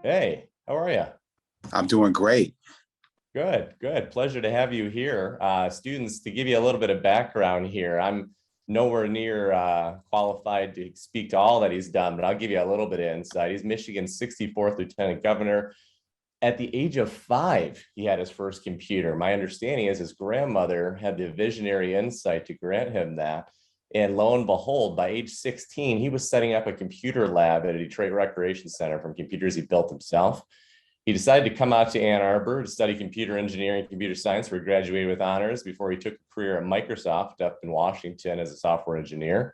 Hey, how are you? I'm doing great. Good, good. Pleasure to have you here. Students, to give you a little bit of background here, I'm nowhere near qualified to speak to all that he's done, but I'll give you a little bit of insight. He's Michigan's 64th Lieutenant Governor. At the age of 5, he had his first computer. My understanding is his grandmother had the visionary insight to grant him that. And lo and behold, by age 16, he was setting up a computer lab at a Detroit Recreation Center from computers he built himself. He decided to come out to Ann Arbor to study computer engineering and computer science, where he graduated with honors before he took a career at Microsoft up in Washington as a software engineer.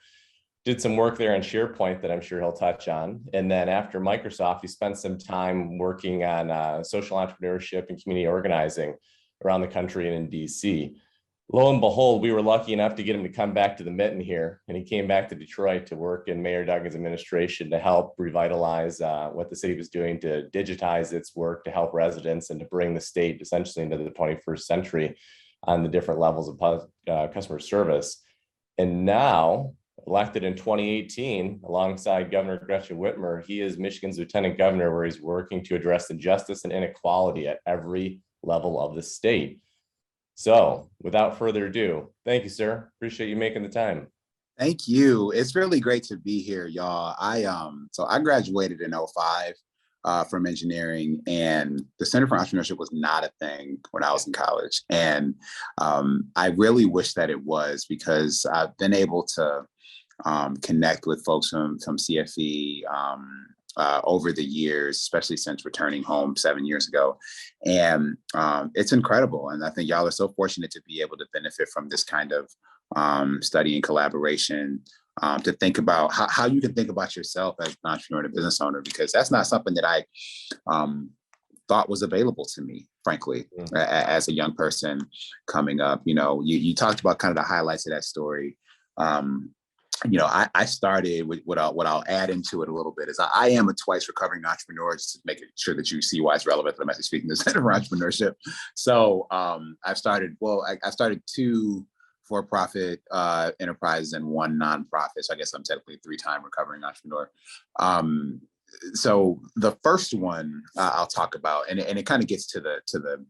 Did some work there on SharePoint that I'm sure he'll touch on. And then after Microsoft, he spent some time working on social entrepreneurship and community organizing around the country and in DC. Lo and behold, we were lucky enough to get him to come back to the mitten here. And he came back to Detroit to work in Mayor Duggan's administration to help revitalize what the city was doing to digitize its work, to help residents and to bring the state essentially into the 21st century on the different levels of customer service. And now, elected in 2018, alongside Governor Gretchen Whitmer, he is Michigan's lieutenant governor, where he's working to address injustice and inequality at every level of the state. So without further ado, thank you, sir. Appreciate you making the time. Thank you. It's really great to be here, y'all. I graduated in '05 from engineering, and the Center for Entrepreneurship was not a thing when I was in college. And I really wish that it was, because I've been able to connect with folks from CFE over the years, especially since returning home 7 years ago. And it's incredible. And I think y'all are so fortunate to be able to benefit from this kind of study and collaboration, to think about how you can think about yourself as an entrepreneur and a business owner, because that's not something that I thought was available to me, frankly, as a young person coming up. You talked about kind of the highlights of that story. I started with what I'll add into it a little bit is I am a twice recovering entrepreneur, just to make sure that you see why it's relevant that I'm actually speaking to the Center for Entrepreneurship. So I started two for-profit enterprises and one nonprofit. So I guess I'm technically a 3-time recovering entrepreneur. So the first one I'll talk about, and it kind of gets to the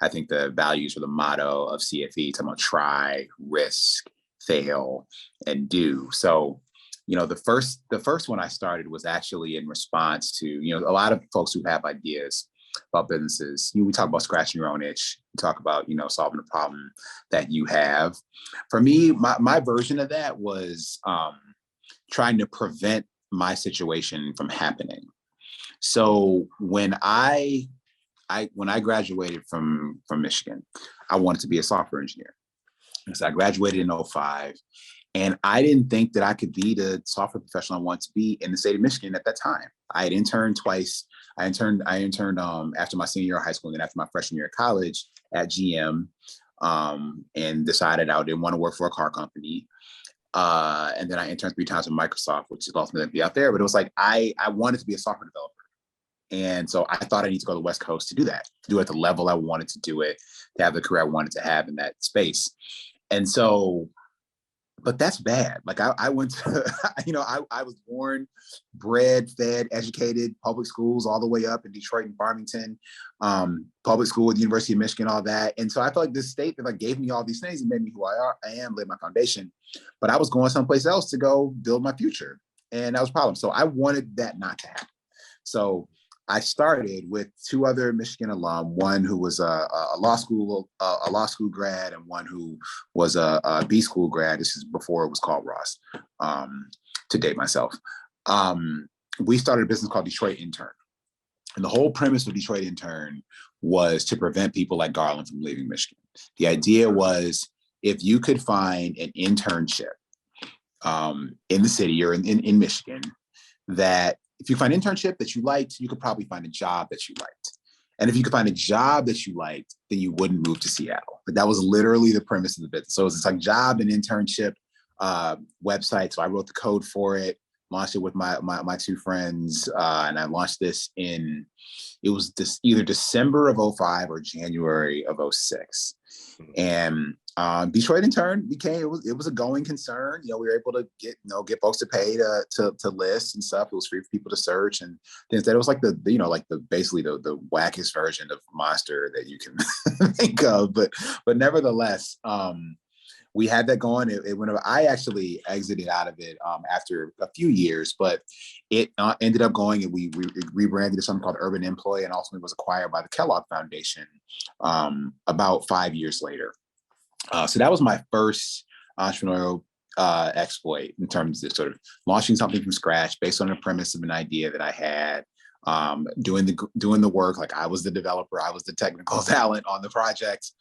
I think the values or the motto of CFE, talking about try, risk, fail, and do. So, the first one I started was actually in response to, a lot of folks who have ideas about businesses. We talk about scratching your own itch. We talk about, solving a problem that you have. For me, my version of that was trying to prevent my situation from happening. So when I graduated from Michigan, I wanted to be a software engineer. So I graduated in '05, and I didn't think that I could be the software professional I wanted to be in the state of Michigan at that time. I had interned twice. I interned after my senior year of high school and then after my freshman year of college at GM, and decided I didn't want to work for a car company. And then I interned 3 times with Microsoft, which is ultimately be out there. But it was like I wanted to be a software developer. And so I thought I need to go to the West Coast to do that, to do it at the level I wanted to do it, to have the career I wanted to have in that space. And so, but that's bad. Like I went to, I was born, bred, fed, educated, public schools all the way up in Detroit and Farmington, public school at the University of Michigan, all that. And so I felt like this state that gave me all these things and made me who I am, laid my foundation. But I was going someplace else to go build my future. And that was a problem. So I wanted that not to happen. So I started with 2 other Michigan alum, one who was a law school grad, and one who was a B school grad. This is before it was called Ross, to date myself. We started a business called Detroit Intern. And the whole premise of Detroit Intern was to prevent people like Garland from leaving Michigan. The idea was, if you could find an internship in the city or in Michigan, that if you find an internship that you liked, you could probably find a job that you liked. And if you could find a job that you liked, then you wouldn't move to Seattle. But that was literally the premise of the business. So it's like job and internship website. So I wrote the code for it, launched it with my 2 friends. And I launched this either December of '05 or January of '06. And Detroit in turn it was a going concern. We were able to get folks to pay to list and stuff. It was free for people to search and things. That it was like basically the wackest version of Monster that you can think of. But nevertheless, we had that going. It went. I actually exited out of it after a few years, but it ended up going, and we rebranded to something called Urban Employee, and ultimately was acquired by the Kellogg Foundation about 5 years later. So that was my first entrepreneurial exploit in terms of sort of launching something from scratch based on the premise of an idea that I had, doing the work. Like, I was the developer, I was the technical talent on the project,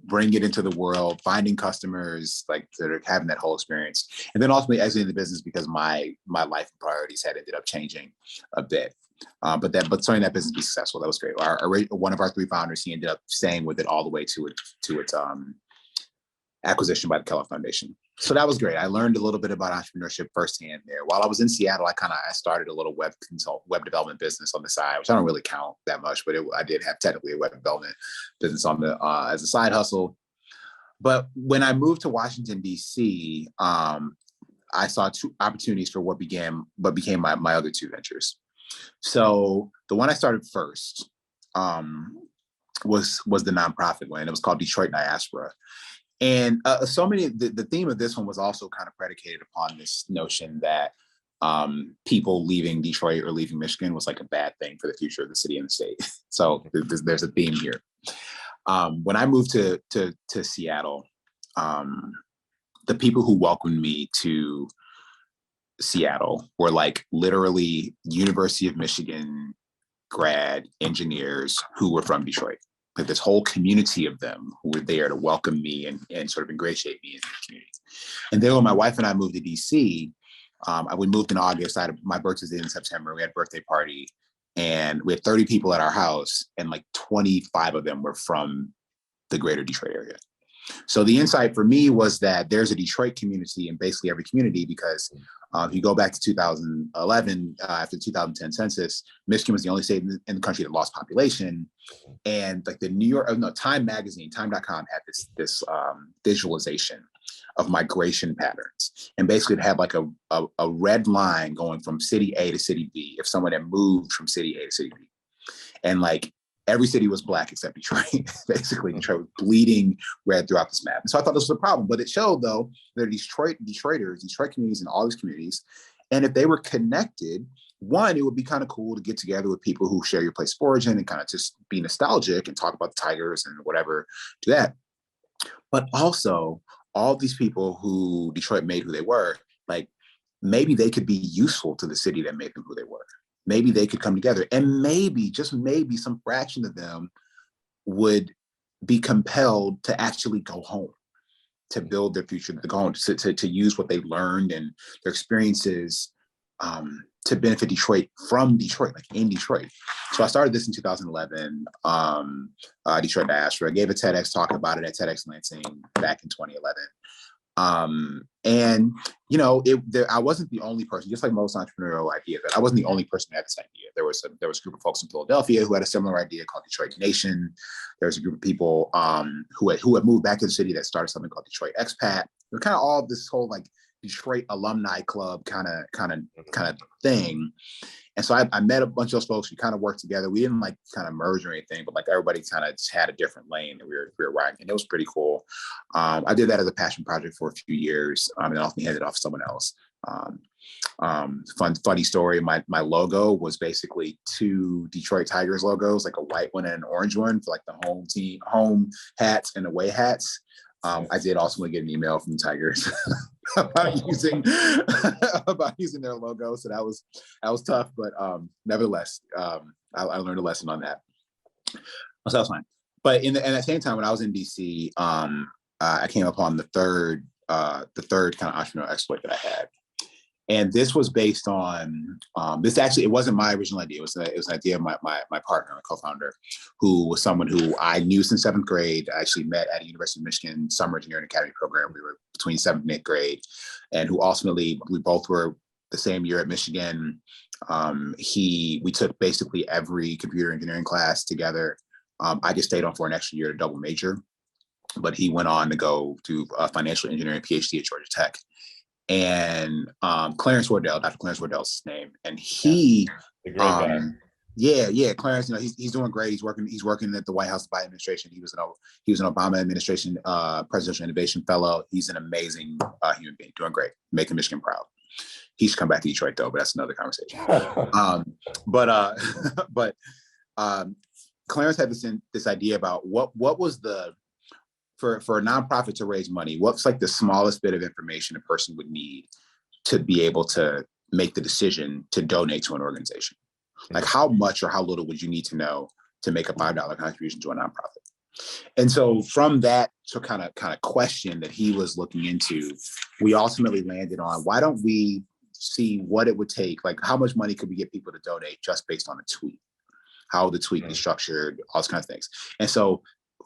bringing it into the world, finding customers, like sort of having that whole experience, and then ultimately exiting the business because my life and priorities had ended up changing a bit. But starting that business be successful, that was great. One of our 3 founders, he ended up staying with it all the way to its acquisition by the Kellogg Foundation. So that was great. I learned a little bit about entrepreneurship firsthand there. While I was in Seattle, I started a little web development business on the side, which I don't really count that much, but I did have technically a web development business on the as a side hustle. But when I moved to Washington, D.C., I saw 2 opportunities for what became my other 2 ventures. So the one I started first was the nonprofit one. It was called Detroit Diaspora. And the theme of this one was also kind of predicated upon this notion that people leaving Detroit or leaving Michigan was like a bad thing for the future of the city and the state. So there's a theme here. When I moved to Seattle, the people who welcomed me to Seattle were like literally University of Michigan grad engineers who were from Detroit. Like, this whole community of them who were there to welcome me and sort of ingratiate me into the community. And then when my wife and I moved to DC, we moved in August. My birthday's in September. We had a birthday party, and we had 30 people at our house, and like 25 of them were from the greater Detroit area. So the insight for me was that there's a Detroit community in basically every community, because if you go back to 2011, after the 2010 census, Michigan was the only state in the country that lost population. And like Time magazine, time.com had this visualization of migration patterns. And basically it had like a red line going from city A to city B if someone had moved from city A to city B. And like, every city was Black except Detroit. Basically, Detroit was bleeding red throughout this map. And so I thought this was a problem, but it showed, though, there are Detroit communities in all these communities. And if they were connected, one, it would be kind of cool to get together with people who share your place of origin and kind of just be nostalgic and talk about the Tigers and whatever, do that. But also, all these people who Detroit made who they were, like, maybe they could be useful to the city that made them who they were. Maybe they could come together, and maybe, just maybe, some fraction of them would be compelled to actually go home, to build their future, to go home, to use what they learned and their experiences to benefit Detroit from Detroit, like in Detroit. So I started this in 2011, Detroit Diaspora. I gave a TEDx talk about it at TEDx Lansing back in 2011. And I wasn't the only person, just like most entrepreneurial ideas, I wasn't the only person who had this idea. There was a group of folks in Philadelphia who had a similar idea called Detroit Nation. There was a group of people who had moved back to the city that started something called Detroit Expat. They're kind of all this whole like Detroit alumni club kind of thing. And so I met a bunch of those folks. We kind of worked together. We didn't like kind of merge or anything, but like everybody kind of had a different lane that we were riding, and it was pretty cool. I did that as a passion project for a few years, and then ultimately handed it off to someone else. Funny story. My logo was basically 2 Detroit Tigers logos, like a white one and an orange one for like the home hats and away hats. I did ultimately get an email from the Tigers about using their logo, so that was tough, but nevertheless, I learned a lesson on that. So that was fine. But at the same time, when I was in DC, I came upon the third kind of entrepreneurial exploit that I had. And this was based on this. Actually, it wasn't my original idea. It was an idea of my partner, my co-founder, who was someone who I knew since 7th grade. I actually met at a University of Michigan summer engineering academy program. We were between 7th and 8th grade, and who ultimately, we both were the same year at Michigan. We took basically every computer engineering class together. I just stayed on for an extra year to double major. but he went on to go do a financial engineering PhD at Georgia Tech. And Clarence Wardell, Dr. Clarence Wardell's his name, and he, a great guy. Clarence, he's doing great. He's working at the White House Biden administration. He was an Obama administration presidential innovation fellow. He's an amazing human being, doing great, making Michigan proud. He should come back to Detroit though, but that's another conversation. But Clarence had this idea about what was for a nonprofit to raise money, what's like the smallest bit of information a person would need to be able to make the decision to donate to an organization. Like how much or how little would you need to know to make a $5 contribution to a nonprofit? And so from that kind of question that he was looking into, we ultimately landed on, why don't we see what it would take, like how much money could we get people to donate just based on a tweet, how the tweet be structured, all those kinds of things. And so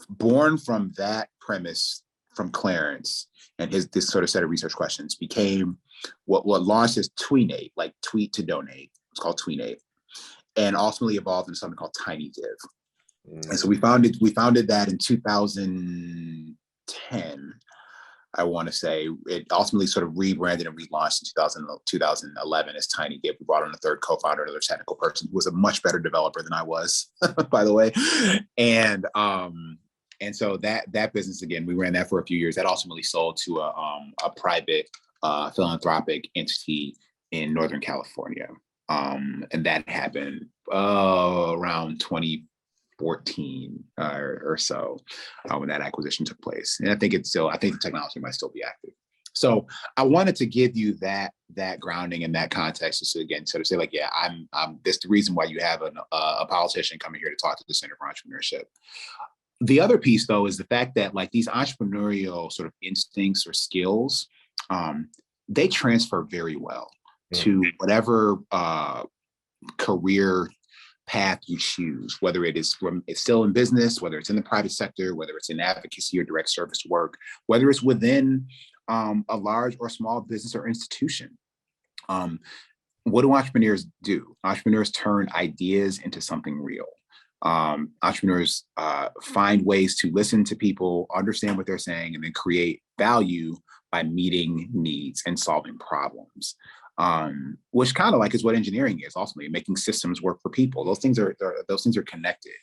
born from that premise from Clarence and this sort of set of research questions became what launched as Tweenate, like tweet to donate. It's called Tweenate, and ultimately evolved into something called Tiny Give. And so we founded that in 2010. I want to say it ultimately sort of rebranded and relaunched in 2011 as Tiny Give. We brought on a third co-founder, another technical person who was a much better developer than I was, by the way. And so that business, again, we ran that for a few years. That ultimately sold to a private philanthropic entity in Northern California. And that happened around 2014 or so when that acquisition took place. And I think the technology might still be active. So I wanted to give you that grounding and that context, just to, again, sort of say like, yeah, I'm this the reason why you have a politician coming here to talk to the Center for Entrepreneurship. The other piece, though, is the fact that like these entrepreneurial sort of instincts or skills, they transfer very well to whatever career path you choose, whether it's still in business, whether it's in the private sector, whether it's in advocacy or direct service work, whether it's within a large or small business or institution. What do entrepreneurs do? Entrepreneurs turn ideas into something real. Entrepreneurs find ways to listen to people, understand what they're saying, and then create value by meeting needs and solving problems. Which kind of like is what engineering is ultimately, making systems work for people. Those things are connected.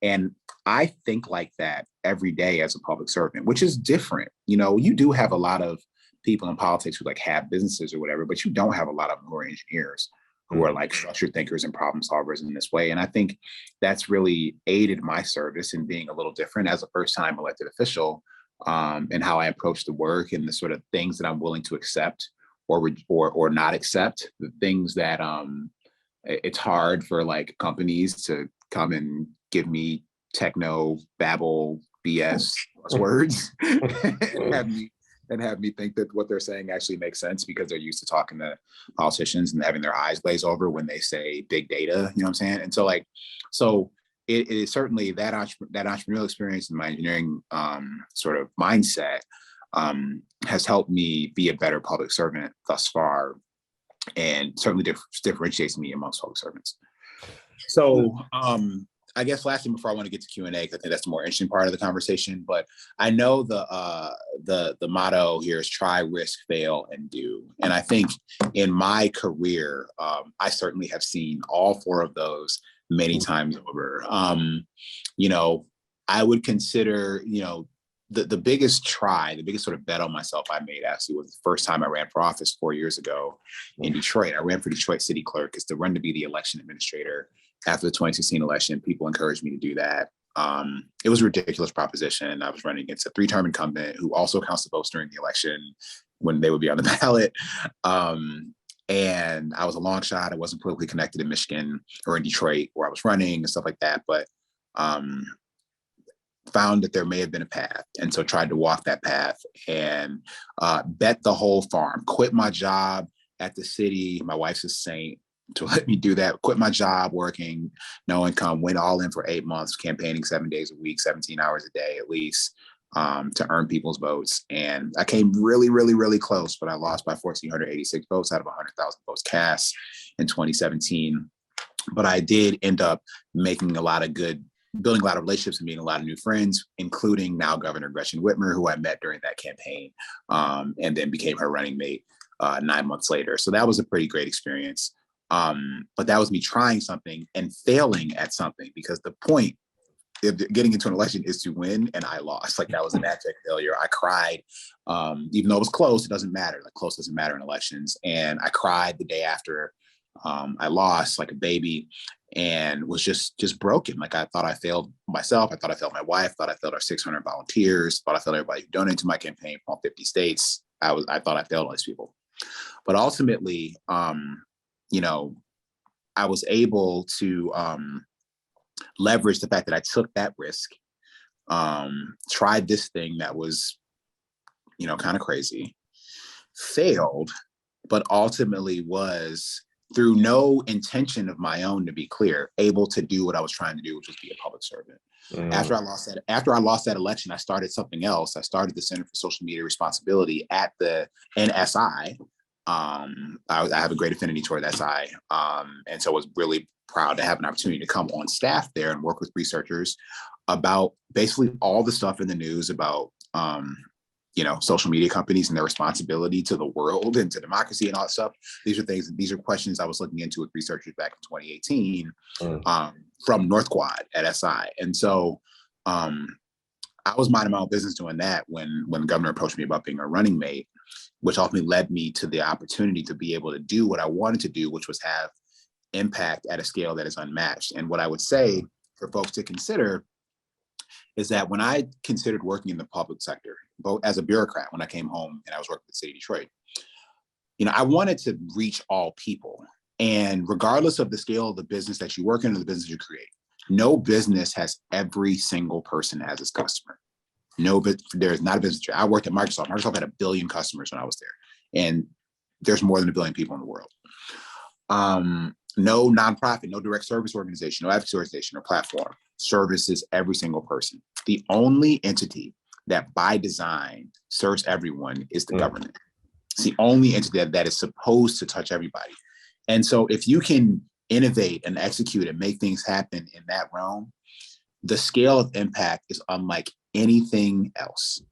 And I think like that every day as a public servant, which is different. You know, you do have a lot of people in politics who like have businesses or whatever, but you don't have a lot of them who are engineers, who are like structured thinkers and problem solvers in this way. And I think that's really aided my service in being a little different as a first-time elected official, and how I approach the work and the sort of things that I'm willing to accept or not accept, the things that it's hard for like companies to come and give me techno babble BS words and have me think that what they're saying actually makes sense because they're used to talking to politicians and having their eyes glaze over when they say big data, you know what I'm saying? And so it is certainly that entrepreneurial experience and my engineering sort of mindset has helped me be a better public servant thus far, and certainly differentiates me amongst public servants. So I guess lastly, before I want to get to Q&A, because I think that's the more interesting part of the conversation, but I know the motto here is try, risk, fail, and do. And I think in my career, I certainly have seen all four of those many times over. You know, I would consider, you know, the biggest sort of bet on myself I made actually was the first time I ran for office 4 years ago in Detroit. I ran for Detroit City Clerk. It's to run to be the election administrator after the 2016 election. People encouraged me to do that. It was a ridiculous proposition. I was running against a 3-term incumbent who also counts the votes during the election when they would be on the ballot. And I was a long shot. I wasn't politically connected in Michigan or in Detroit where I was running and stuff like that. But found that there may have been a path. And so tried to walk that path and bet the whole farm, quit my job at the city. My wife's a saint to let me do that. Quit my job working, no income, went all in for 8 months, campaigning 7 days a week, 17 hours a day at least, to earn people's votes. And I came really, really, really close, but I lost by 1,486 votes out of 100,000 votes cast in 2017. But I did end up making a lot of good building a lot of relationships and meeting a lot of new friends, including now Governor Gretchen Whitmer, who I met during that campaign, and then became her running mate 9 months later. So that was a pretty great experience. But that was me trying something and failing at something, because the point of getting into an election is to win, and I lost. Like, that was an abject failure. I cried, even though it was close. It doesn't matter. Like, close doesn't matter in elections. And I cried the day after I lost, like a baby, and was just broken. Like, I thought I failed myself. I thought I failed my wife. I thought I failed our 600 volunteers. Thought I failed everybody who donated to my campaign from all 50 states. I thought I failed all these people. But ultimately, you know, I was able to leverage the fact that I took that risk, tried this thing that was, you know, kind of crazy, failed, but ultimately was, through no intention of my own, to be clear, able to do what I was trying to do, which was be a public servant. After I lost that election, I started something else. I started the Center for Social Media Responsibility at the NSI. I have a great affinity toward SI, and so I was really proud to have an opportunity to come on staff there and work with researchers about basically all the stuff in the news about you know, social media companies and their responsibility to the world and to democracy and all that stuff. These are questions I was looking into with researchers back in 2018 from North Quad at SI. And so I was minding my own business doing that when the governor approached me about being a running mate, which ultimately led me to the opportunity to be able to do what I wanted to do, which was have impact at a scale that is unmatched. And what I would say for folks to consider is that when I considered working in the public sector, both as a bureaucrat, when I came home and I was working with the city of Detroit, you know, I wanted to reach all people. And regardless of the scale of the business that you work in or the business you create, no business has every single person as its customer. No, but there's not a business. I worked at Microsoft. Microsoft had 1 billion customers when I was there. And there's more than 1 billion people in the world. No nonprofit, no direct service organization, no advocacy organization or platform services every single person. The only entity that by design serves everyone is the government. It's the only entity that is supposed to touch everybody. And so if you can innovate and execute and make things happen in that realm, the scale of impact is unlike anything else.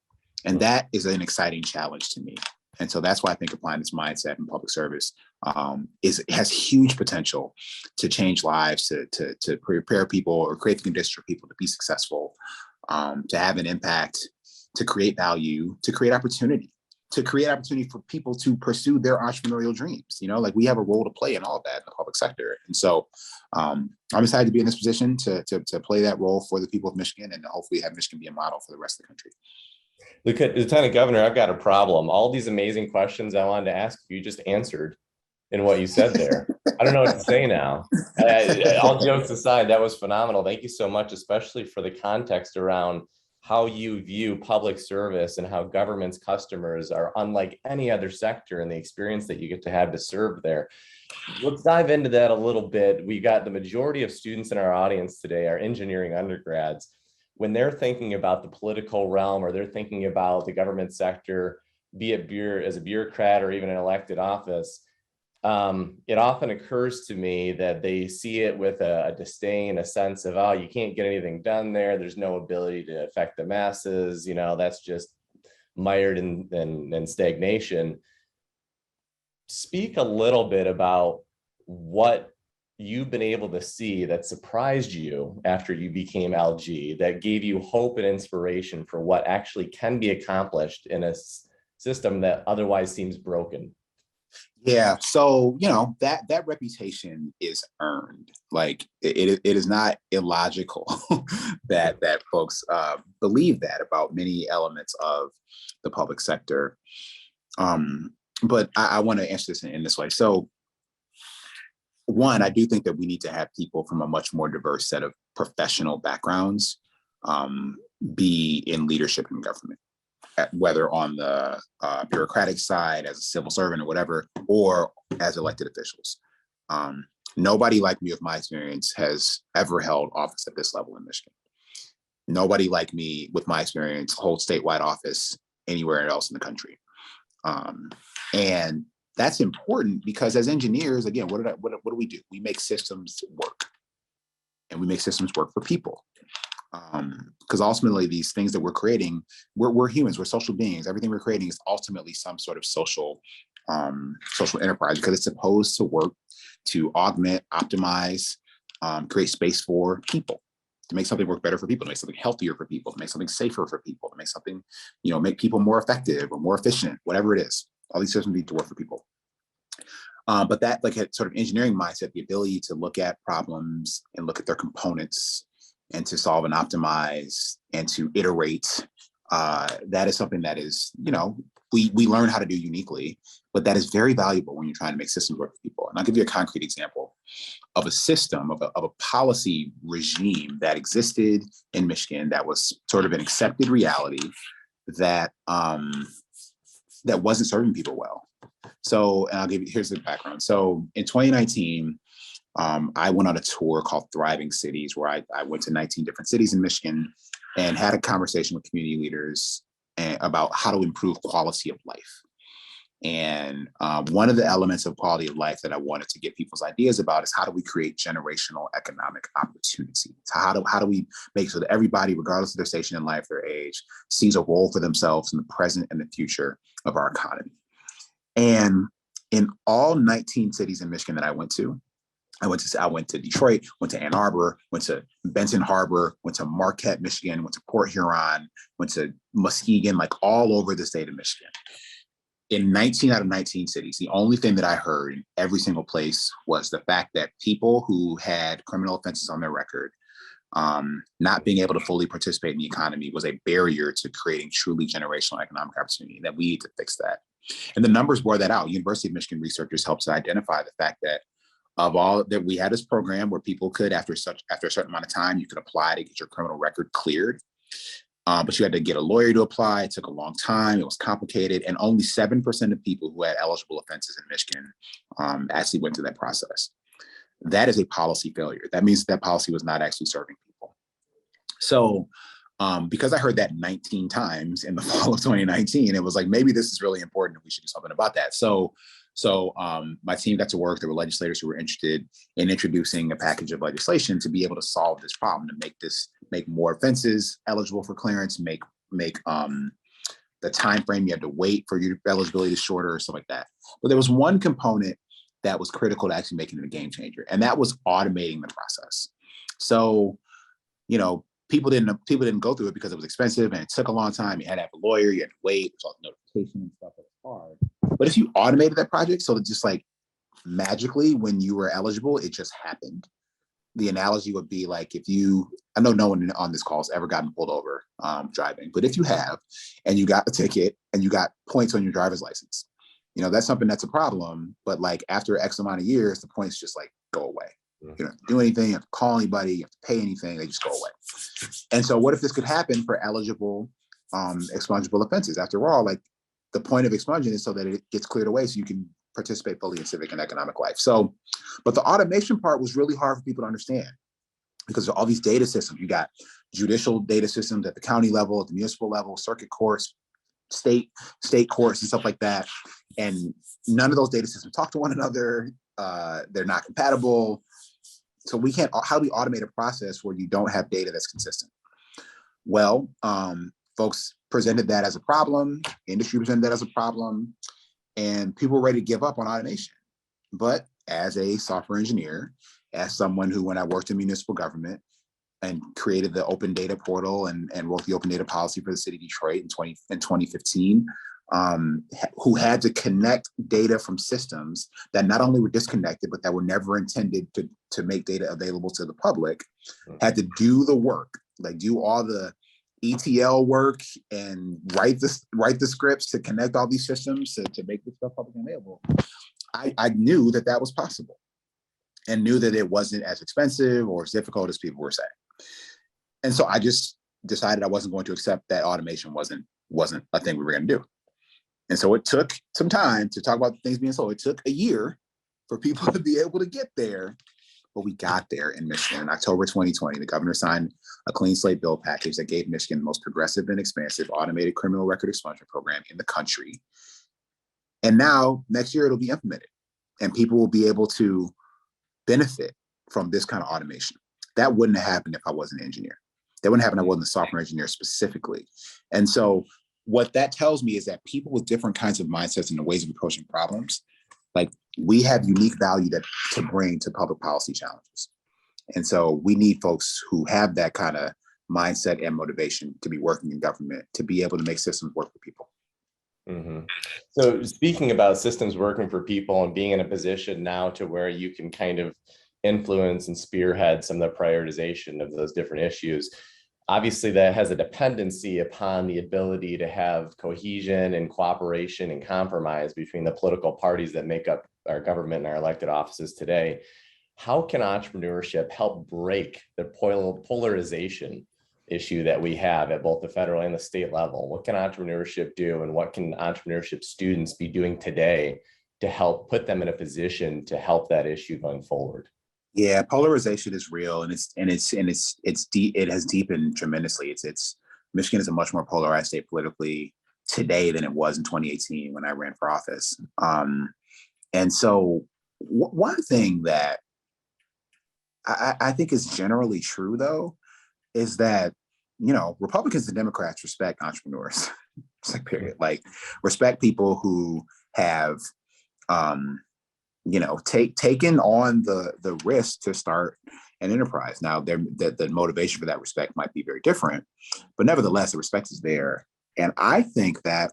And that is an exciting challenge to me. And so that's why I think applying this mindset in public service has huge potential to change lives, to prepare people or create the conditions for people to be successful, to have an impact, to create value, to create opportunity for people to pursue their entrepreneurial dreams. You know, like, we have a role to play in all of that in the public sector. And so I'm excited to be in this position to play that role for the people of Michigan, and hopefully have Michigan be a model for the rest of the country. Lieutenant Governor, I've got a problem. All these amazing questions I wanted to ask you just answered in what you said there. I don't know what to say now. All jokes aside, that was phenomenal. Thank you so much, especially for the context around how you view public service and how government's customers are unlike any other sector, and the experience that you get to have to serve there. Let's dive into that a little bit. We got the majority of students in our audience today are engineering undergrads. When they're thinking about the political realm, or they're thinking about the government sector, be it as a bureaucrat or even an elected office, it often occurs to me that they see it with a disdain, a sense of, oh, you can't get anything done there. There's no ability to affect the masses. You know, that's just mired in stagnation. Speak a little bit about what you've been able to see that surprised you after you became LG, that gave you hope and inspiration for what actually can be accomplished in a system that otherwise seems broken. Yeah, so, you know, that reputation is earned. Like, it is not illogical that folks believe that about many elements of the public sector. But I want to answer this in this way. So, one, I do think that we need to have people from a much more diverse set of professional backgrounds be in leadership in government, whether on the bureaucratic side, as a civil servant or whatever, or as elected officials. Nobody like me, with my experience, has ever held office at this level in Michigan. Nobody like me, with my experience, holds statewide office anywhere else in the country. And that's important because as engineers, again, what do we do? We make systems work. and we make systems work for people. Because ultimately these things that we're creating, we're humans, we're social beings. Everything we're creating is ultimately some sort of social enterprise, because it's supposed to work to augment, optimize, create space for people, to make something work better for people, to make something healthier for people, to make something safer for people, to make something, make people more effective or more efficient, whatever it is. All these systems need to work for people. But that like a sort of engineering mindset, the ability to look at problems and look at their components and to solve and optimize and to iterate, that is something that is, we learn how to do uniquely, but that is very valuable when you're trying to make systems work for people. And I'll give you a concrete example of a system, of a policy regime that existed in Michigan that was sort of an accepted reality that that wasn't serving people well. So, and here's the background. So in 2019, I went on a tour called Thriving Cities, where I went to 19 different cities in Michigan and had a conversation with community leaders about how to improve quality of life. And one of the elements of quality of life that I wanted to get people's ideas about is how do we create generational economic opportunity? So how do we make so that everybody, regardless of their station in life, their age, sees a role for themselves in the present and the future of our economy? And in all 19 cities in Michigan that I went to Detroit, went to Ann Arbor, went to Benton Harbor, went to Marquette, Michigan, went to Port Huron, went to Muskegon, like all over the state of Michigan. In 19 out of 19 cities, the only thing that I heard in every single place was the fact that people who had criminal offenses on their record, not being able to fully participate in the economy was a barrier to creating truly generational economic opportunity, that we need to fix that. And the numbers bore that out. University of Michigan researchers helped to identify the fact that of all that we had this program where people could, after a certain amount of time, you could apply to get your criminal record cleared. But you had to get a lawyer to apply. It took a long time. It was complicated. And only 7% of people who had eligible offenses in Michigan actually went through that process. That is a policy failure. That means that policy was not actually serving people. So because I heard that 19 times in the fall of 2019, it was like, maybe this is really important and we should do something about that. So my team got to work. There were legislators who were interested in introducing a package of legislation to be able to solve this problem, to make more offenses eligible for clearance, make the time frame you had to wait for your eligibility to shorter, or stuff like that. But there was one component that was critical to actually making it a game changer, and that was automating the process. So, people didn't go through it because it was expensive and it took a long time. You had to have a lawyer, you had to wait, there's all the notification and stuff. That was hard. But if you automated that project so that just like magically when you were eligible, it just happened. The analogy would be like I know no one on this call has ever gotten pulled over driving, but if you have, and you got a ticket and you got points on your driver's license, that's something that's a problem. But like after X amount of years, the points just like go away. You don't have to do anything, you have to call anybody, you have to pay anything, they just go away. And so what if this could happen for eligible expungible offenses? After all, like the point of expunging is so that it gets cleared away so you can participate fully in civic and economic life. So, but the automation part was really hard for people to understand because of all these data systems. You got judicial data systems at the county level, at the municipal level, circuit courts, state courts and stuff like that. And none of those data systems talk to one another. They're not compatible. So how do we automate a process where you don't have data that's consistent? Well, folks presented that as a problem, industry presented that as a problem, and people were ready to give up on automation. But as a software engineer, as someone who, when I worked in municipal government and created the open data portal and wrote the open data policy for the city of Detroit in 2015, who had to connect data from systems that not only were disconnected, but that were never intended to make data available to the public, had to do the work, like do all the ETL work and write the scripts to connect all these systems to make this stuff publicly available. I knew that was possible and knew that it wasn't as expensive or as difficult as people were saying. And so I just decided I wasn't going to accept that automation wasn't a thing we were going to do. And so it took some time to talk about things being sold. It took a year for people to be able to get there, but we got there in Michigan. In October 2020, the governor signed a clean slate bill package that gave Michigan the most progressive and expansive automated criminal record expungement program in the country. And now next year it'll be implemented and people will be able to benefit from this kind of automation. That wouldn't have happened if I wasn't an engineer. That wouldn't happen if I wasn't a software engineer specifically. And so what that tells me is that people with different kinds of mindsets and the ways of approaching problems, like we have unique value to bring to public policy challenges. And so we need folks who have that kind of mindset and motivation to be working in government, to be able to make systems work for people. Mm-hmm. So speaking about systems working for people and being in a position now to where you can kind of influence and spearhead some of the prioritization of those different issues, obviously that has a dependency upon the ability to have cohesion and cooperation and compromise between the political parties that make up our government and our elected offices today. How can entrepreneurship help break the polarization issue that we have at both the federal and the state level? What can entrepreneurship do, and what can entrepreneurship students be doing today to help put them in a position to help that issue going forward? Yeah, polarization is real, and it's deep. It has deepened tremendously. It's Michigan is a much more polarized state politically today than it was in 2018 when I ran for office. And so one thing that I think is generally true, though, is that, Republicans and Democrats respect entrepreneurs. It's like, period. Like, respect people who have, taken on the risk to start an enterprise. Now, the motivation for that respect might be very different, but nevertheless, the respect is there. And I think that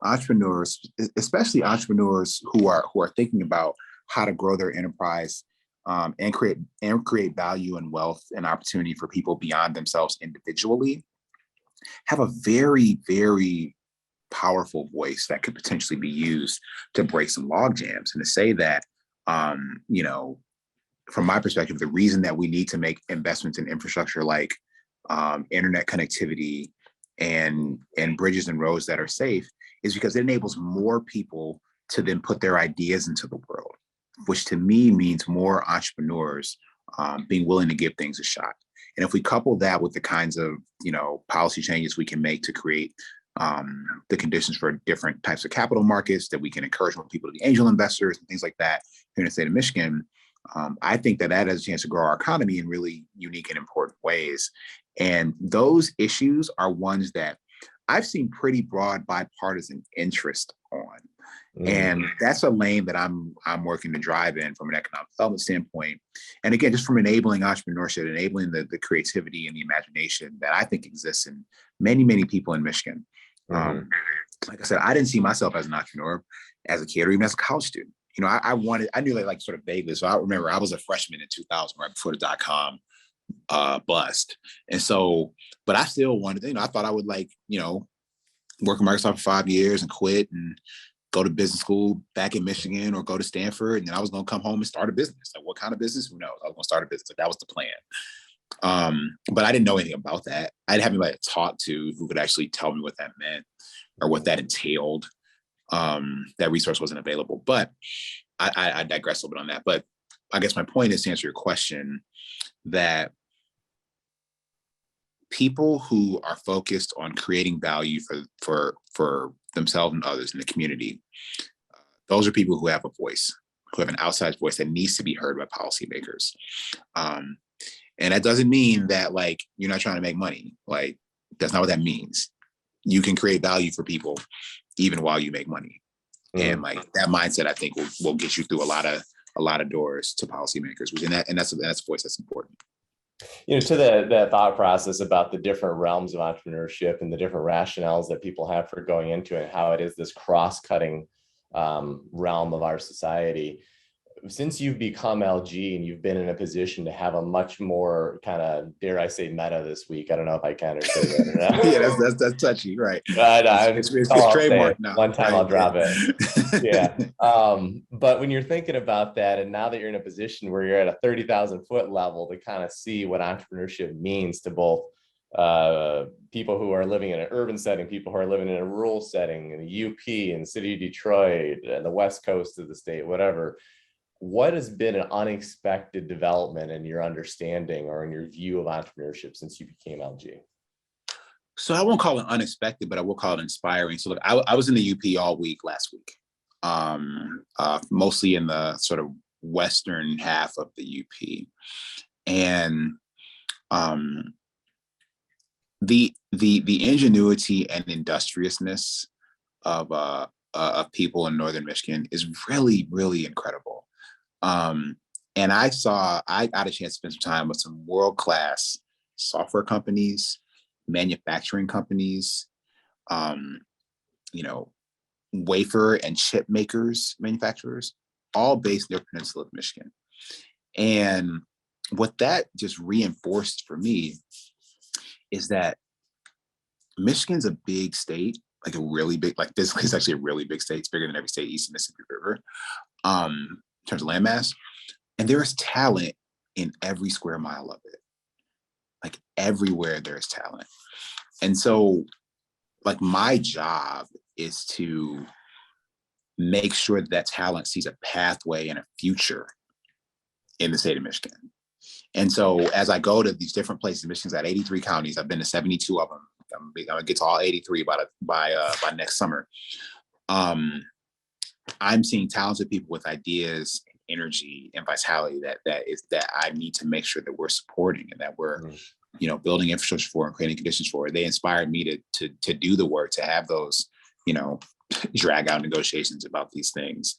entrepreneurs, especially entrepreneurs who are thinking about how to grow their enterprise, and create value and wealth and opportunity for people beyond themselves individually, have a very, very powerful voice that could potentially be used to break some log jams. And to say that, from my perspective, the reason that we need to make investments in infrastructure like internet connectivity and bridges and roads that are safe is because it enables more people to then put their ideas into the world, which to me means more entrepreneurs being willing to give things a shot. And if we couple that with the kinds of, policy changes we can make to create the conditions for different types of capital markets, that we can encourage more people to be angel investors and things like that here in the state of Michigan, I think that has a chance to grow our economy in really unique and important ways. And those issues are ones that I've seen pretty broad bipartisan interest on. And that's a lane that I'm working to drive in from an economic development standpoint. And again, just from enabling entrepreneurship, enabling the creativity and the imagination that I think exists in many, many people in Michigan. Like I said, I didn't see myself as an entrepreneur as a kid or even as a college student. I knew like sort of vaguely. So I remember I was a freshman in 2000, right before the .com bust. And so, but I still wanted to, I thought I would work at Microsoft for 5 years and quit and go to business school back in Michigan or go to Stanford. And then I was going to come home and start a business. Like, what kind of business? Who knows? I was going to start a business. Like, that was the plan. But I didn't know anything about that. I didn't have anybody to talk to who could actually tell me what that meant or what that entailed. That resource wasn't available. But I digress a little bit on that. But I guess my point is to answer your question that people who are focused on creating value for themselves and others in the community, those are people who have a voice, who have an outside voice that needs to be heard by policymakers. And that doesn't mean that you're not trying to make money. That's not what that means. You can create value for people even while you make money. And that mindset, I think, will get you through a lot of doors to policymakers, and that's a voice that's important. To the thought process about the different realms of entrepreneurship and the different rationales that people have for going into it, and how it is this cross-cutting realm of our society. Since you've become LG and you've been in a position to have a much more kind of, dare I say, meta this week. I don't know if I can or say that or not. Yeah, that's touchy, right? It's trademark now. One time, right? I'll drop it. Yeah. But when you're thinking about that, and now that you're in a position where you're at a 30,000 foot level to kind of see what entrepreneurship means to both people who are living in an urban setting, people who are living in a rural setting, in the UP, in the city of Detroit, and the West Coast of the state, whatever. What has been an unexpected development in your understanding or in your view of entrepreneurship since you became LG? So I won't call it unexpected, but I will call it inspiring. So look, I was in the UP all week last week, mostly in the sort of western half of the UP. And The ingenuity and industriousness of people in Northern Michigan is really, really incredible. And I got a chance to spend some time with some world-class software companies, manufacturing companies, wafer and chip manufacturers, all based near the Peninsula of Michigan. And what that just reinforced for me is that Michigan's a big state, like a really big, like this is actually a really big state. It's bigger than every state east of the Mississippi River, in terms of landmass. And there is talent in every square mile of it. Like everywhere there's talent. And so like my job is to make sure that talent sees a pathway and a future in the state of Michigan. And so as I go to these different places, Michigan's got 83 counties. I've been to 72 of them. I'm gonna get to all 83 by next summer. I'm seeing talented people with ideas, energy, and vitality that I need to make sure that we're supporting and that we're, building infrastructure for and creating conditions for. They inspired me to do the work, to have those, drag out negotiations about these things,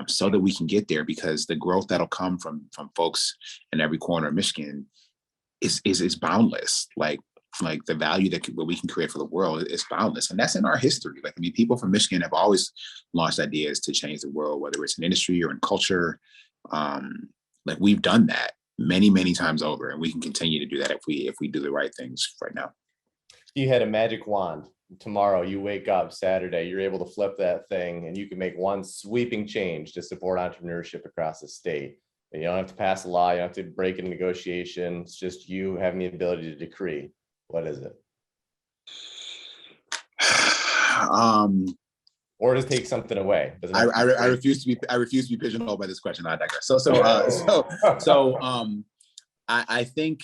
so that we can get there, because the growth that'll come from folks in every corner of Michigan is boundless. Like the value that we can create for the world is boundless. And that's in our history. Like, I mean, people from Michigan have always launched ideas to change the world, whether it's in industry or in culture. Like we've done that many, many times over, and we can continue to do that if we do the right things right now. You had a magic wand. Tomorrow you wake up, Saturday, you're able to flip that thing and you can make one sweeping change to support entrepreneurship across the state. You don't have to pass a law, you don't have to break a negotiation. It's just you having the ability to decree. What is it? Or to take something away. I refuse to be pigeonholed by this question. I digress. I think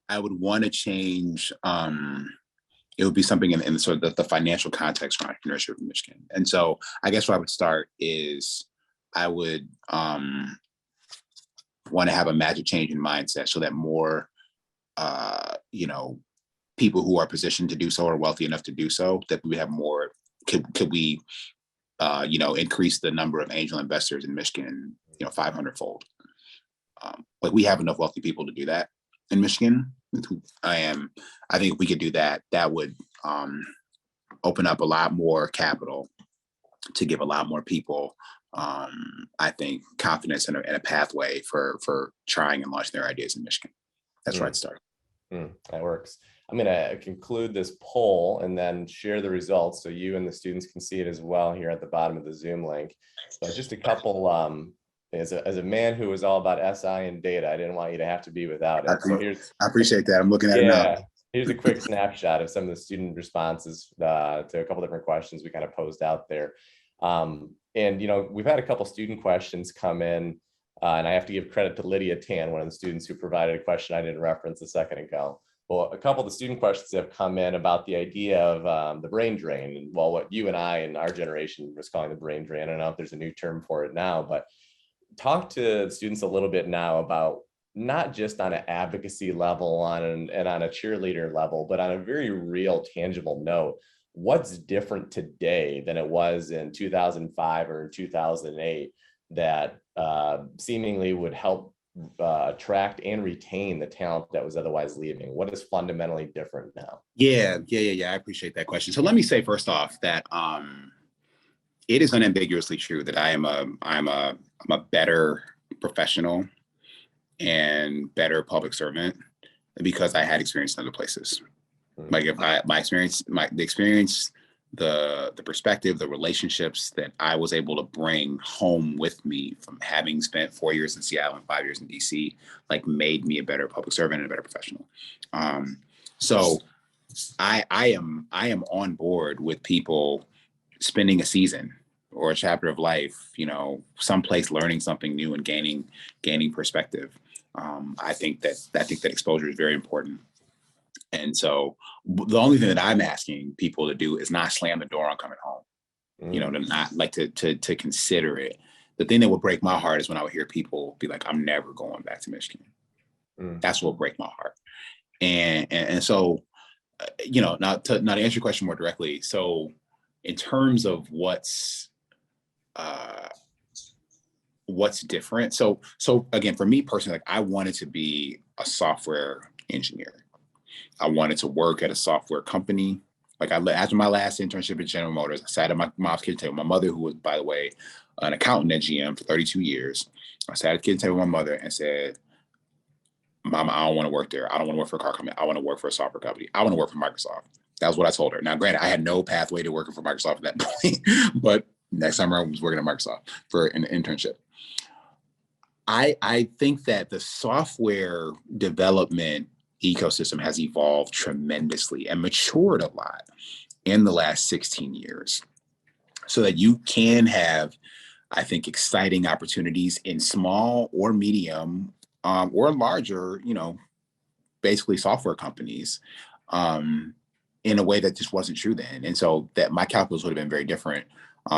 I would want to change. It would be something in sort of the financial context for entrepreneurship in Michigan. And so I guess where I would start is I would want to have a magic change in mindset so that more people who are positioned to do so or wealthy enough to do so, that we have more, could we increase the number of angel investors in Michigan, 500-fold. Like we have enough wealthy people to do that in Michigan. I think if we could do that, that would open up a lot more capital to give a lot more people, I think, confidence in a pathway for trying and launching their ideas in Michigan. That's where I'd start. That works. I'm going to conclude this poll and then share the results so you and the students can see it as well here at the bottom of the Zoom link. But just a couple, as a man who was all about SI and data, I didn't want you to have to be without it. I appreciate that. I'm looking at it now. Here's a quick snapshot of some of the student responses to a couple different questions we kind of posed out there. We've had a couple student questions come in, and I have to give credit to Lydia Tan, one of the students who provided a question I didn't reference a second ago. Well, a couple of the student questions have come in about the idea of the brain drain, and what you and I and our generation was calling the brain drain. I don't know if there's a new term for it now, but talk to students a little bit now about not just on an advocacy level and on a cheerleader level, but on a very real, tangible note. What's different today than it was in 2005 or in 2008 that seemingly would help attract and retain the talent that was otherwise leaving? What is fundamentally different now? Yeah. I appreciate that question. So let me say first off that it is unambiguously true that I'm a better professional and better public servant because I had experience in other places. Like if the perspective, the relationships that I was able to bring home with me from having spent 4 years in Seattle and 5 years in DC, like made me a better public servant and a better professional. So I am on board with people spending a season or a chapter of life, someplace learning something new and gaining perspective. I think that exposure is very important. And so the only thing that I'm asking people to do is not slam the door on coming home, to not like to consider it. The thing that would break my heart is when I would hear people be like, I'm never going back to Michigan. That's what break my heart. And so, now to answer your question more directly. So in terms of what's different. So again, for me personally, like I wanted to be a software engineer. I wanted to work at a software company. Like after my last internship at General Motors, I sat at my mom's kitchen table. My mother, who was, by the way, an accountant at GM for 32 years, I sat at the kitchen table with my mother and said, Mama, I don't want to work there. I don't want to work for a car company. I want to work for a software company. I want to work for Microsoft. That was what I told her. Now, granted, I had no pathway to working for Microsoft at that point, but next summer I was working at Microsoft for an internship. I think that the software development ecosystem has evolved tremendously and matured a lot in the last 16 years so that you can have, I think, exciting opportunities in small or medium or larger, basically software companies in a way that just wasn't true then. And so that my calculus would have been very different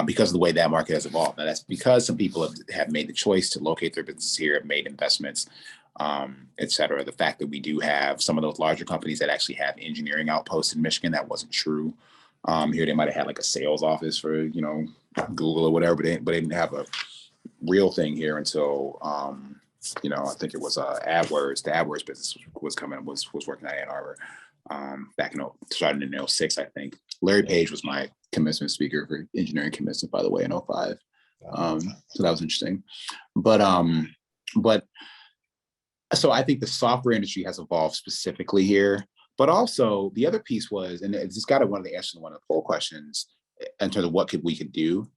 because of the way that market has evolved. Now, that's because some people have made the choice to locate their businesses here, have made investments, et cetera. The fact that we do have some of those larger companies that actually have engineering outposts in Michigan, that wasn't true. Here they might have had like a sales office for, Google or whatever, but they didn't have a real thing here until, I think it was AdWords. The AdWords business was working at Ann Arbor back starting in 2006, I think. Larry Page was my commencement speaker for engineering commencement, by the way, in 2005. So that was interesting. But so I think the software industry has evolved specifically here. But also the other piece was, and it's got one of the answers to one of the poll questions in terms of what we could do.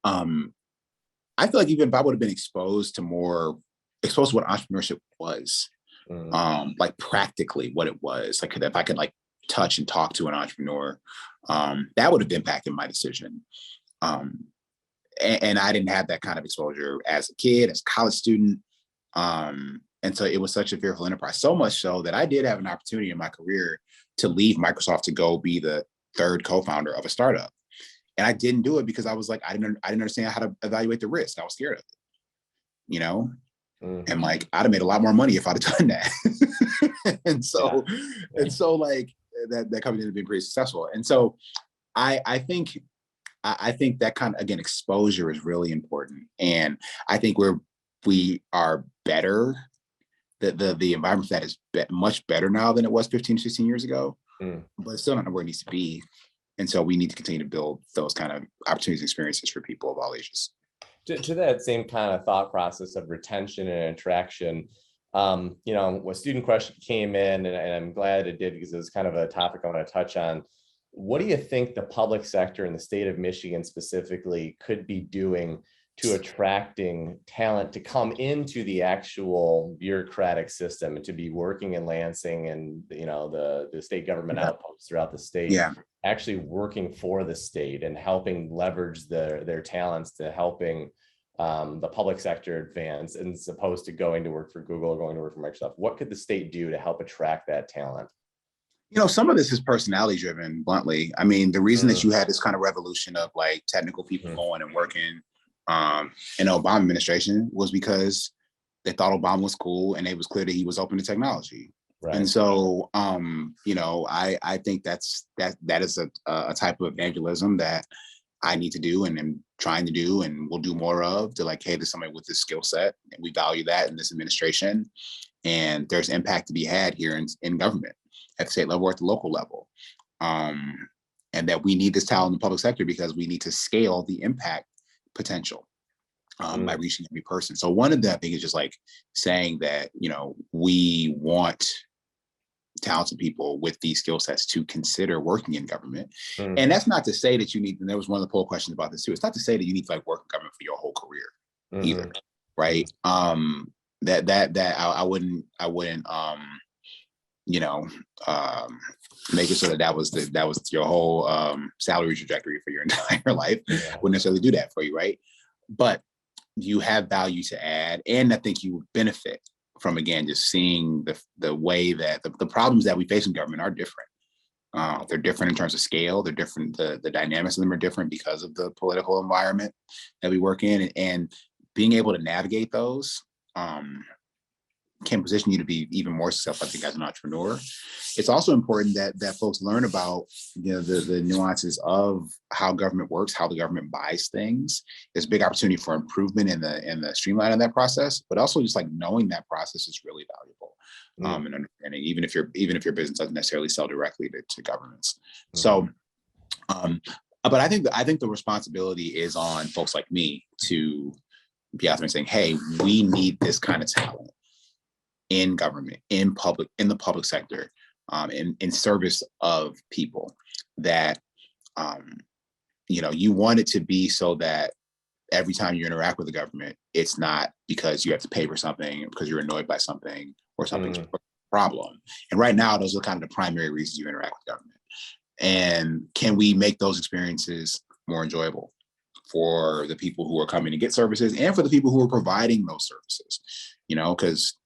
I feel like even if I would have been exposed to what entrepreneurship was, like practically what it was, like if I could like touch and talk to an entrepreneur, that would have impacted my decision. And I didn't have that kind of exposure as a kid, as a college student. And so it was such a fearful enterprise, so much so that I did have an opportunity in my career to leave Microsoft to go be the third co-founder of a startup. And I didn't do it because I was like, I didn't understand how to evaluate the risk. I was scared of it, and like, I'd have made a lot more money if I'd have done that. and so like that company has been pretty successful. And so I think that kind of, again, exposure is really important. And I think we are better. The environment for that is much better now than it was 15, 16 years ago, but it's still not where it needs to be. And so we need to continue to build those kind of opportunities and experiences for people of all ages. To that same kind of thought process of retention and attraction, when student question came in, and I'm glad it did because it was kind of a topic I want to touch on. What do you think the public sector in the state of Michigan specifically could be doing to attracting talent to come into the actual bureaucratic system and to be working in Lansing and the state government outposts throughout the state, actually working for the state and helping leverage their talents to helping the public sector advance, and as opposed to going to work for Google or going to work for Microsoft? What could the state do to help attract that talent? Some of this is personality driven, bluntly. I mean, the reason that you had this kind of revolution of like technical people going and working in the Obama administration was because they thought Obama was cool and it was clear that he was open to technology. Right. And so, I think that is a type of evangelism that I need to do and am trying to do and will do more of, to like, hey, there's somebody with this skill set and we value that in this administration. And there's impact to be had here in government at the state level or at the local level. And that we need this talent in the public sector because we need to scale the impact potential by reaching every person. So one of the, I think, is just like saying that, we want talented people with these skill sets to consider working in government. And that's not to say that you need, and there was one of the poll questions about this too, it's not to say that you need to like work in government for your whole career either, right? That I wouldn't make it so that was your whole salary trajectory for your entire life. Wouldn't necessarily do that for you, right? But you have value to add, and I think you would benefit from, again, just seeing the way that the problems that we face in government are different. They're different in terms of scale. They're different. The dynamics of them are different because of the political environment that we work in, and being able to navigate those can position you to be even more successful, I think, as an entrepreneur. It's also important that folks learn about, the nuances of how government works, how the government buys things. There's a big opportunity for improvement in the streamlining of that process, but also just like knowing that process is really valuable. And understanding, even if your business doesn't necessarily sell directly to governments. So, but I think the responsibility is on folks like me to be out there and saying, hey, we need this kind of talent in government, in the public sector, in service of people, that you want it to be so that every time you interact with the government, it's not because you have to pay for something, because you're annoyed by something or something's a problem. And right now, those are kind of the primary reasons you interact with government. And can we make those experiences more enjoyable for the people who are coming to get services and for the people who are providing those services? Because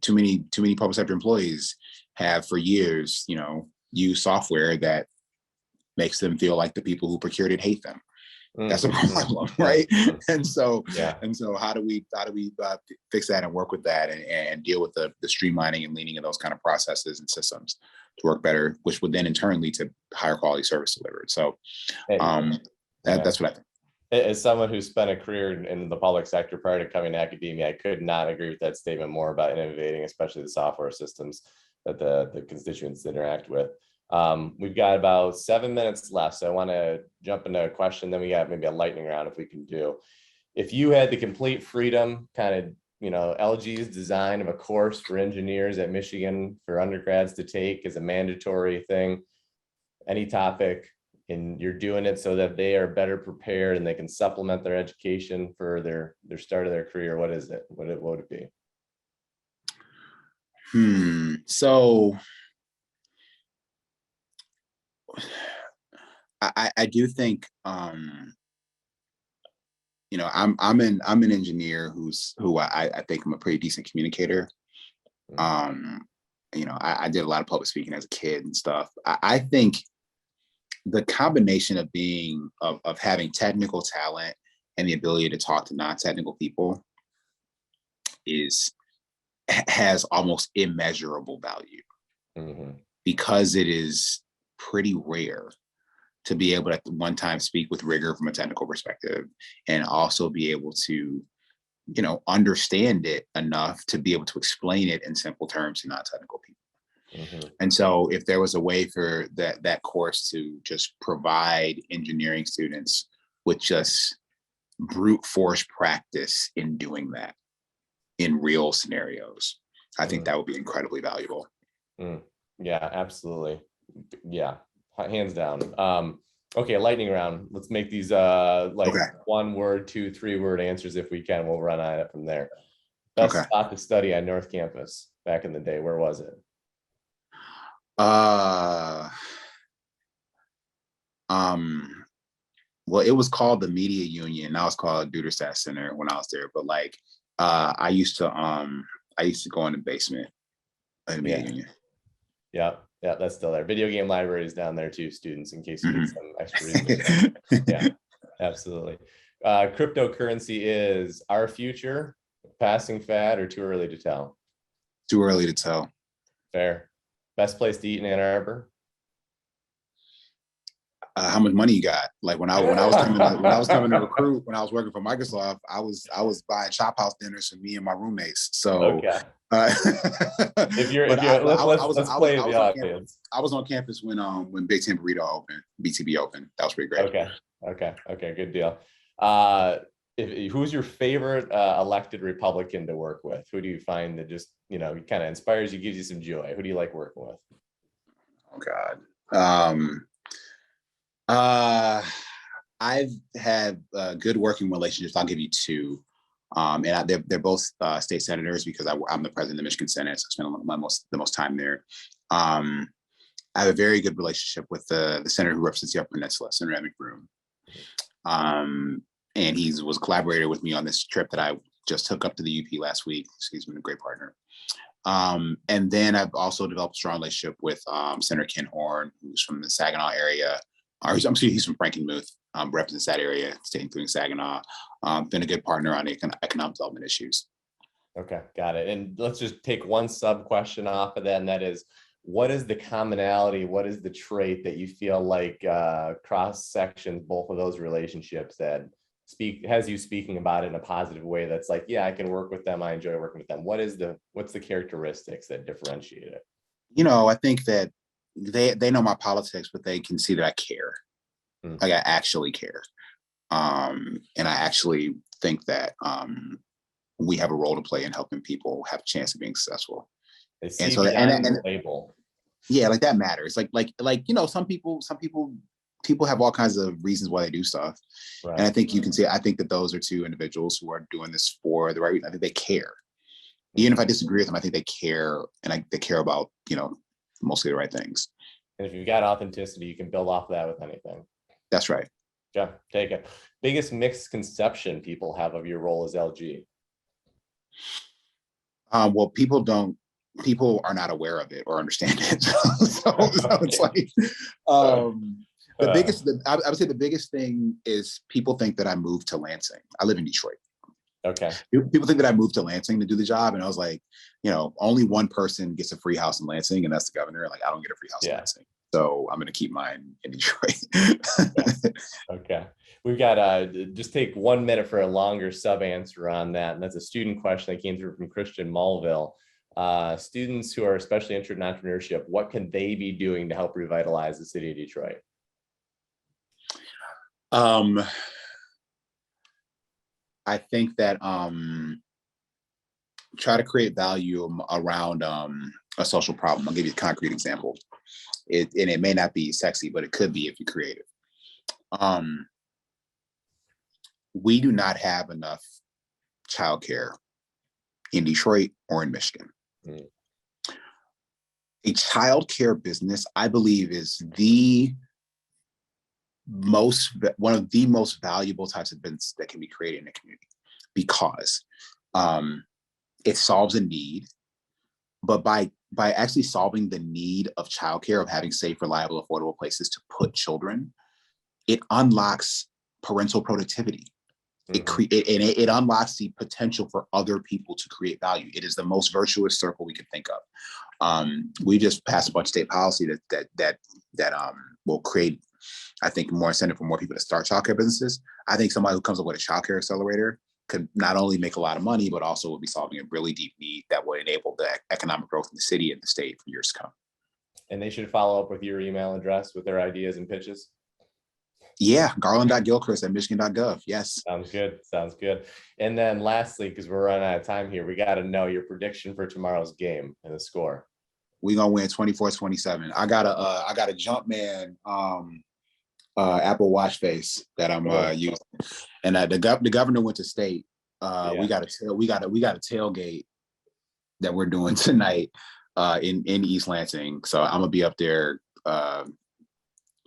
too many public sector employees have for years, used software that makes them feel like the people who procured it hate them. That's a problem, right? And so how do we fix that and work with that and deal with the streamlining and leaning of those kind of processes and systems to work better, which would then in turn lead to higher quality service delivered. So that's what I think. As someone who spent a career in the public sector prior to coming to academia, I could not agree with that statement more about innovating, especially the software systems that the constituents interact with. We've got about 7 minutes left, so I want to jump into a question, then we got maybe a lightning round if we can do. If you had the complete freedom, kind of, LG's design of a course for engineers at Michigan for undergrads to take as a mandatory thing, any topic, and you're doing it so that they are better prepared and they can supplement their education for their start of their career, what is it? What would it be? So I do think I'm an engineer who I think I'm a pretty decent communicator. I did a lot of public speaking as a kid and stuff. I think the combination of having technical talent and the ability to talk to non-technical people has almost immeasurable value, because it is pretty rare to be able to at one time speak with rigor from a technical perspective and also be able to, understand it enough to be able to explain it in simple terms to non-technical people. And so if there was a way for that course to just provide engineering students with just brute force practice in doing that in real scenarios, I think that would be incredibly valuable. Yeah, absolutely. Yeah, hands down. Okay, lightning round. Let's make these 1 word, 2, 3 word answers if we can. We'll run on it from there. Best spot to study on North Campus back in the day. Where was it? Well, it was called the Media Union. Now it's called Duderstadt Center when I was there. But I used to go in the basement of the Media Union. Yeah, that's still there. Video game library is down there too, students, in case you need some extra research. Yeah, absolutely. Cryptocurrency is our future, passing fad, or too early to tell? Too early to tell. Fair. Best place to eat in Ann Arbor? How much money you got? Like when I was coming to recruit, when I was working for Microsoft, I was buying shop house dinners for me and my roommates. So let's play the audience. I was on campus when Big Ten Burrito opened, BTB opened. That was pretty great. Okay, good deal. Who's your favorite elected Republican to work with? Who do you find that just kind of inspires you, gives you some joy? Who do you like working with? Oh God. I've had good working relationships. I'll give you 2. And they're both state senators because I'm the president of the Michigan Senate, so I spent the most time there. I have a very good relationship with the senator who represents the Upper Peninsula, Senator Ed McBroom. And he was a collaborator with me on this trip that I just took up to the UP last week. So he's been a great partner. And then I've also developed a strong relationship with Senator Ken Horn, who's from the Saginaw area. He's from Frankenmuth, represents that area, state including Saginaw. Been a good partner on economic development issues. Okay, got it. And let's just take one sub question off of that, and that is, what is the commonality? What is the trait that you feel like cross sections both of those relationships that has you speaking about it in a positive way? That's like, yeah, I can work with them. I enjoy working with them. What's the characteristics that differentiate it? I think that they know my politics, but they can see that I care. Like I actually care. And I actually think that we have a role to play in helping people have a chance of being successful. They see beyond the label. Yeah, like that matters. Like some people have all kinds of reasons why they do stuff. Right. And I think you can see, I think that those are two individuals who are doing this for the right reason. I think they care. Even if I disagree with them, I think they care, and they care about, mostly the right things. And if you've got authenticity, you can build off of that with anything. That's right. Yeah, take it. Biggest misconception people have of your role as LG? Well, people are not aware of it or understand it. so it's like I would say the biggest thing is people think that I moved to Lansing. I live in Detroit. Okay. People think that I moved to Lansing to do the job, and I was like, only one person gets a free house in Lansing, and that's the governor. Like, I don't get a free house in Lansing, so I'm going to keep mine in Detroit. Okay. We've got just take 1 minute for a longer sub answer on that, and that's a student question that came through from Christian Mulville. Students who are especially interested in entrepreneurship, what can they be doing to help revitalize the city of Detroit? I think that try to create value around a social problem. I'll give you a concrete example. It may not be sexy, but it could be if you're creative. We do not have enough childcare in Detroit or in Michigan. A childcare business, I believe, is one of the most valuable types of business that can be created in a community, because it solves a need, but by actually solving the need of childcare, of having safe, reliable, affordable places to put children, it unlocks parental productivity. It unlocks the potential for other people to create value. It is the most virtuous circle we could think of. We just passed a bunch of state policy that will create, I think, more incentive for more people to start childcare businesses. I think somebody who comes up with a childcare accelerator could not only make a lot of money, but also will be solving a really deep need that will enable the economic growth in the city and the state for years to come. And they should follow up with your email address with their ideas and pitches. Yeah, garland.gilchrist@michigan.gov. Yes. Sounds good. Sounds good. And then lastly, because we're running out of time here, we got to know your prediction for tomorrow's game and the score. We're gonna win 24-27. I got a Jumpman Apple Watch face that I'm using, and the governor went to state. We got a tailgate that we're doing tonight in East Lansing. So I'm gonna be up there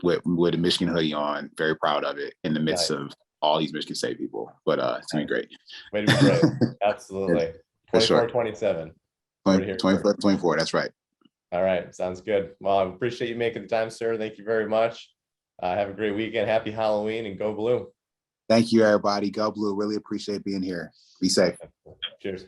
with a Michigan hoodie on, very proud of it, in the midst of all these Michigan State people. But it's gonna be great. Way to be brave. Absolutely. 24-27. 24, that's right. All right, sounds good. Well, I appreciate you making the time, sir. Thank you very much. Have a great weekend. Happy Halloween, and go blue. Thank you, everybody. Go blue. Really appreciate being here. Be safe. Cheers.